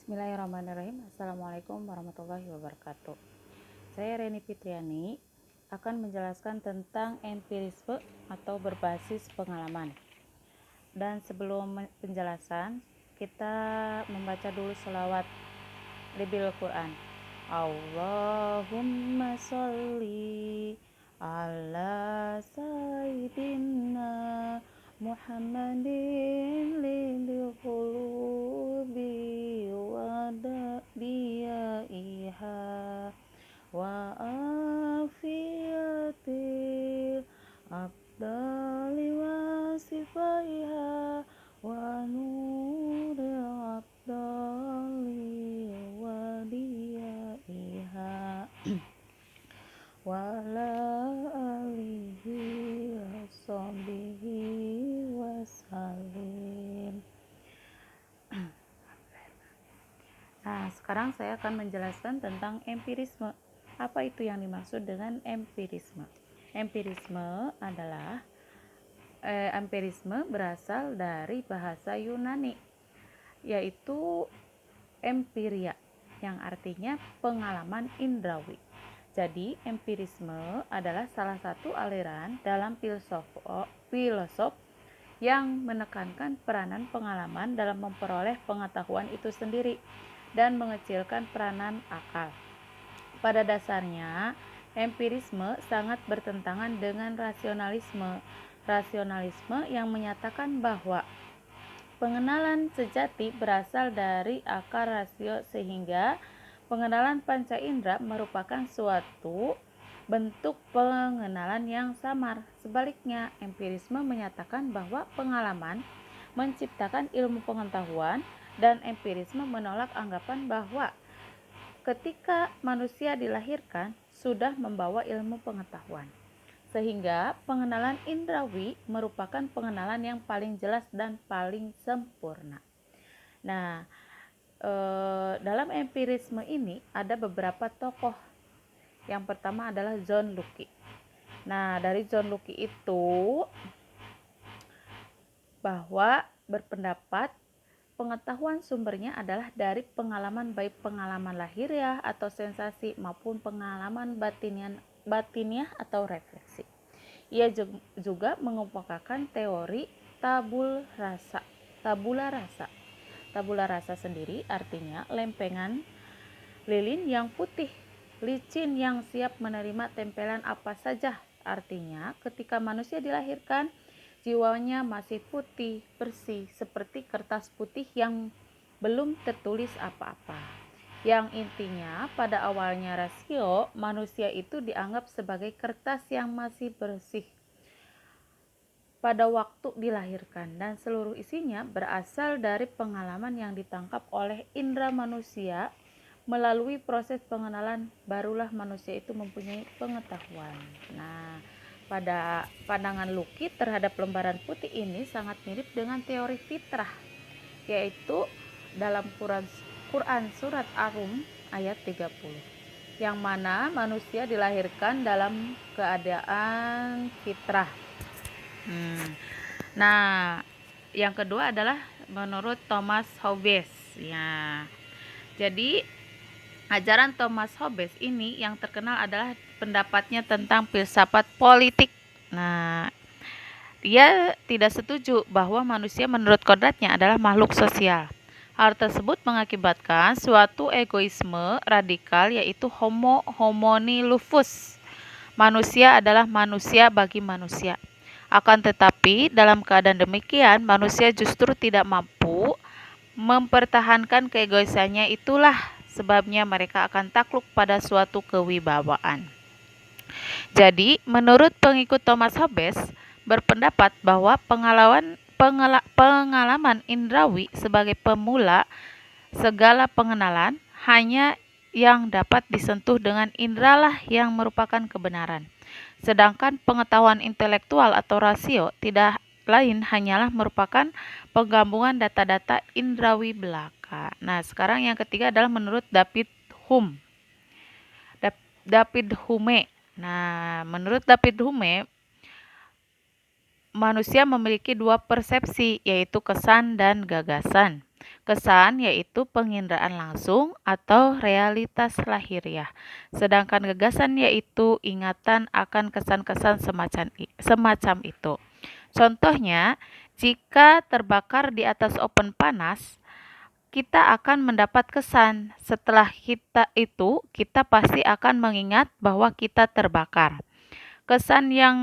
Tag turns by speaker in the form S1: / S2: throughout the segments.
S1: Bismillahirrahmanirrahim. Assalamualaikum warahmatullahi wabarakatuh. Saya Reni Fitriani akan menjelaskan tentang empirisme atau berbasis pengalaman. Dan sebelum penjelasan, kita membaca dulu selawat Nabil Quran. Allahumma sholli ala sayyidina Muhammadin lil qulubi wa diyaiha wa afiyatil abdali wa sifaiha wa nuril abdali wa diyaiha wa la alihi wa sahbihi wa salim. Nah, sekarang saya akan menjelaskan tentang empirisme. Apa itu yang dimaksud dengan empirisme? Empirisme berasal dari bahasa Yunani, yaitu empiria, yang artinya pengalaman indrawi. Jadi, empirisme adalah salah satu aliran dalam filosof yang menekankan peranan pengalaman dalam memperoleh pengetahuan itu sendiri dan mengecilkan peranan akal. Pada dasarnya, empirisme sangat bertentangan dengan rasionalisme. Rasionalisme yang menyatakan bahwa pengenalan sejati berasal dari akar rasio, sehingga pengenalan panca indera merupakan suatu bentuk pengenalan yang samar. Sebaliknya, empirisme menyatakan bahwa pengalaman menciptakan ilmu pengetahuan, dan empirisme menolak anggapan bahwa ketika manusia dilahirkan sudah membawa ilmu pengetahuan. Sehingga pengenalan indrawi merupakan pengenalan yang paling jelas dan paling sempurna. Nah, dalam empirisme ini ada beberapa tokoh. Yang pertama adalah John Locke. Nah, dari John Locke itu bahwa berpendapat pengetahuan sumbernya adalah dari pengalaman, baik pengalaman lahiriah atau sensasi maupun pengalaman batiniah atau refleksi. Ia juga mengemukakan teori tabula rasa. Tabula rasa sendiri artinya lempengan lilin yang putih, licin yang siap menerima tempelan apa saja. Artinya ketika manusia dilahirkan, jiwanya masih putih, bersih, seperti kertas putih yang belum tertulis apa-apa. Yang intinya pada awalnya rasio, manusia itu dianggap sebagai kertas yang masih bersih pada waktu dilahirkan, dan seluruh isinya berasal dari pengalaman yang ditangkap oleh indera manusia. Melalui proses pengenalan, barulah manusia itu mempunyai pengetahuan. Nah, pada pandangan Locke terhadap lembaran putih ini sangat mirip dengan teori fitrah, yaitu dalam Quran surat Ar-Rum ayat 30, yang mana manusia dilahirkan dalam keadaan fitrah. Nah, yang kedua adalah menurut Thomas Hobbes. Ya, jadi ajaran Thomas Hobbes ini yang terkenal adalah pendapatnya tentang filsafat politik. Nah, dia tidak setuju bahwa manusia menurut kodratnya adalah makhluk sosial. Hal tersebut mengakibatkan suatu egoisme radikal, yaitu homo homini lupus. Manusia adalah manusia bagi manusia. Akan tetapi, dalam keadaan demikian, manusia justru tidak mampu mempertahankan keegoisannya. Itulah sebabnya mereka akan takluk pada suatu kewibawaan. Jadi, menurut pengikut Thomas Hobbes, berpendapat bahwa pengalaman indrawi sebagai pemula segala pengenalan, hanya yang dapat disentuh dengan inderalah yang merupakan kebenaran. Sedangkan pengetahuan intelektual atau rasio tidak lain hanyalah merupakan penggabungan data-data indrawi belaka. Nah, sekarang yang ketiga adalah menurut David Hume. Nah, menurut David Hume, manusia memiliki dua persepsi, yaitu kesan dan gagasan. Kesan yaitu penginderaan langsung atau realitas lahiriah. Sedangkan gagasan yaitu ingatan akan kesan-kesan semacam itu. Contohnya, jika terbakar di atas oven panas, kita akan mendapat kesan. Setelah kita pasti akan mengingat bahwa kita terbakar. Kesan yang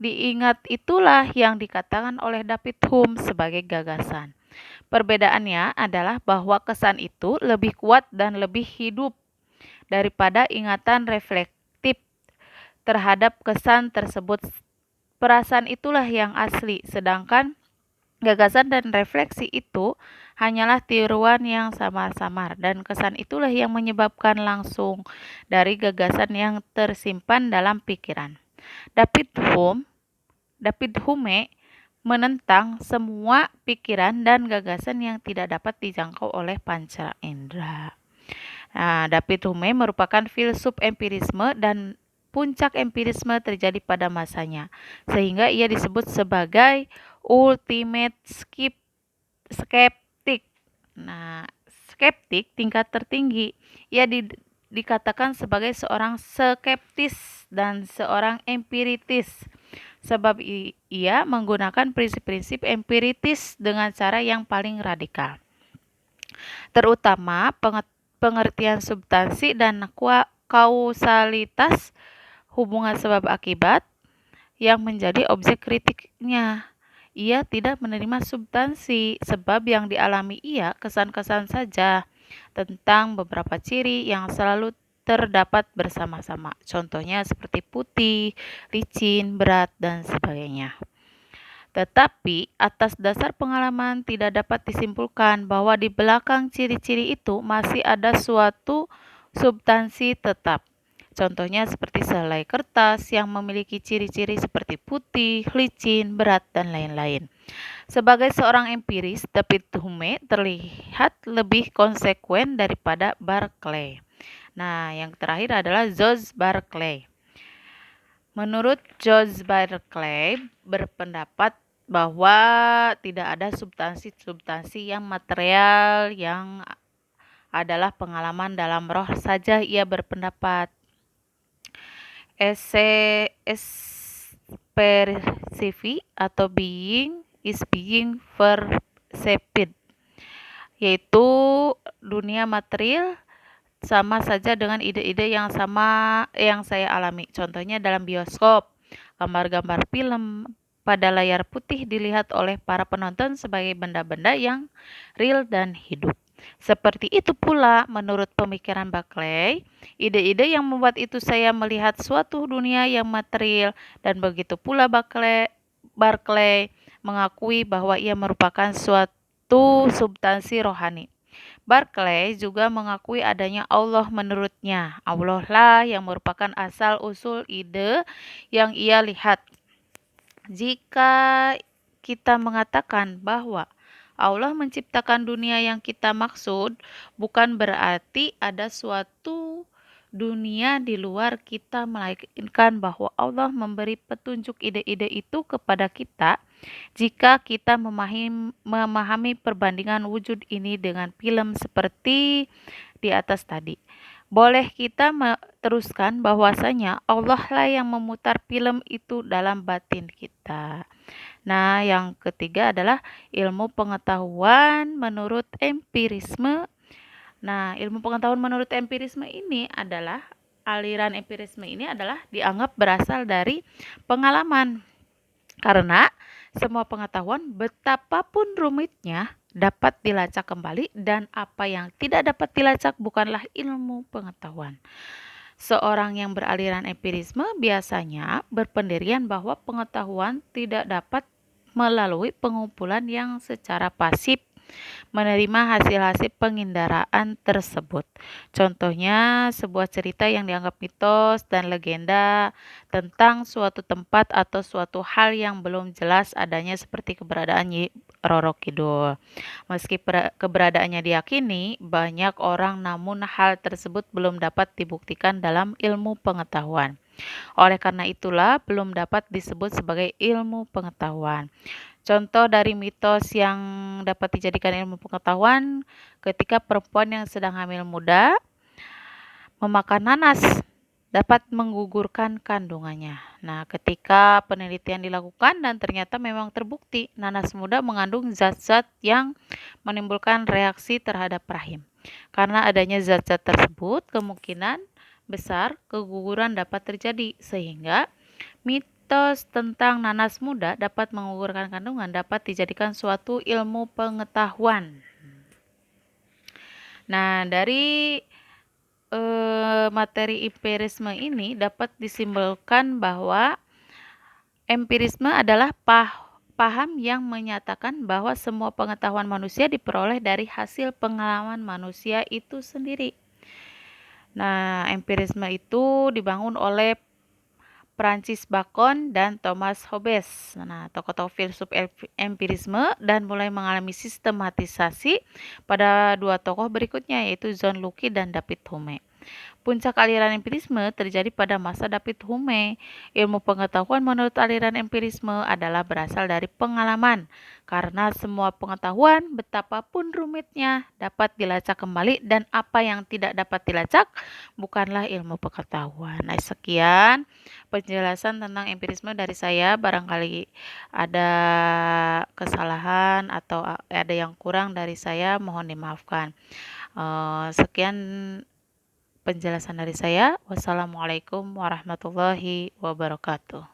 S1: diingat itulah yang dikatakan oleh David Hume sebagai gagasan. Perbedaannya adalah bahwa kesan itu lebih kuat dan lebih hidup daripada ingatan reflektif terhadap kesan tersebut. Perasaan itulah yang asli, sedangkan gagasan dan refleksi itu hanyalah tiruan yang samar-samar, dan kesan itulah yang menyebabkan langsung dari gagasan yang tersimpan dalam pikiran. David Hume menentang semua pikiran dan gagasan yang tidak dapat dijangkau oleh panca indera. David Hume merupakan filsuf empirisme dan puncak empirisme terjadi pada masanya, sehingga ia disebut sebagai ultimate skeptik. Skeptik tingkat tertinggi. Ia dikatakan sebagai seorang skeptis dan seorang empiritis, sebab ia menggunakan prinsip-prinsip empiritis dengan cara yang paling radikal, terutama pengertian substansi dan kausalitas hubungan sebab akibat yang menjadi objek kritiknya. Ia tidak menerima substansi, sebab yang dialami ia kesan-kesan saja tentang beberapa ciri yang selalu terdapat bersama-sama. Contohnya seperti putih, licin, berat, dan sebagainya. Tetapi atas dasar pengalaman tidak dapat disimpulkan bahwa di belakang ciri-ciri itu masih ada suatu substansi tetap. Contohnya seperti selai kertas yang memiliki ciri-ciri seperti putih, licin, berat, dan lain-lain. Sebagai seorang empiris, David Hume terlihat lebih konsekuen daripada Berkeley. Yang terakhir adalah George Berkeley. Menurut George Berkeley berpendapat bahwa tidak ada substansi yang material yang adalah pengalaman dalam roh saja. Ia berpendapat perceive atau being is being perceived, yaitu dunia material sama saja dengan ide-ide yang sama yang saya alami. Contohnya dalam bioskop, gambar-gambar film pada layar putih dilihat oleh para penonton sebagai benda-benda yang real dan hidup. Seperti itu pula menurut pemikiran Berkeley, ide-ide yang membuat itu saya melihat suatu dunia yang material, dan begitu pula Berkeley mengakui bahwa ia merupakan suatu substansi rohani. Berkeley juga mengakui adanya Allah. Menurutnya, Allah lah yang merupakan asal-usul ide yang ia lihat. Jika kita mengatakan bahwa Allah menciptakan dunia yang kita maksud, bukan berarti ada suatu dunia di luar kita, melainkan bahwa Allah memberi petunjuk ide-ide itu kepada kita jika kita memahami perbandingan wujud ini dengan film seperti di atas tadi. Boleh kita teruskan bahwasanya Allah lah yang memutar film itu dalam batin kita. Yang ketiga adalah ilmu pengetahuan menurut empirisme. Ilmu pengetahuan menurut empirisme ini adalah aliran empirisme ini adalah dianggap berasal dari pengalaman. Karena semua pengetahuan betapapun rumitnya dapat dilacak kembali, dan apa yang tidak dapat dilacak bukanlah ilmu pengetahuan. Seorang yang beraliran empirisme biasanya berpendirian bahwa pengetahuan tidak dapat melalui pengumpulan yang secara pasif menerima hasil-hasil penginderaan tersebut. Contohnya sebuah cerita yang dianggap mitos dan legenda tentang suatu tempat atau suatu hal yang belum jelas adanya, seperti keberadaan Nyi Roro Kidul. Meski keberadaannya diyakini banyak orang, namun hal tersebut belum dapat dibuktikan dalam ilmu pengetahuan. Oleh karena itulah belum dapat disebut sebagai ilmu pengetahuan. Contoh dari mitos yang dapat dijadikan ilmu pengetahuan ketika perempuan yang sedang hamil muda memakan nanas dapat menggugurkan kandungannya. Nah, ketika penelitian dilakukan dan ternyata memang terbukti nanas muda mengandung zat-zat yang menimbulkan reaksi terhadap rahim. Karena adanya zat-zat tersebut, kemungkinan besar keguguran dapat terjadi sehingga mitos tentang nanas muda dapat menggugurkan kandungan dapat dijadikan suatu ilmu pengetahuan. Nah, dari materi empirisme ini dapat disimpulkan bahwa empirisme adalah paham yang menyatakan bahwa semua pengetahuan manusia diperoleh dari hasil pengalaman manusia itu sendiri. Nah, empirisme itu dibangun oleh Francis Bacon dan Thomas Hobbes. Nah, tokoh-tokoh filsuf empirisme dan mulai mengalami sistematisasi pada dua tokoh berikutnya yaitu John Locke dan David Hume. Puncak aliran empirisme terjadi pada masa David Hume. Ilmu pengetahuan menurut aliran empirisme adalah berasal dari pengalaman, karena semua pengetahuan, betapapun rumitnya, dapat dilacak kembali dan apa yang tidak dapat dilacak bukanlah ilmu pengetahuan. Nah, sekian penjelasan tentang empirisme dari saya. Barangkali ada kesalahan atau ada yang kurang dari saya, mohon dimaafkan. Sekian penjelasan dari saya. Wassalamualaikum warahmatullahi wabarakatuh.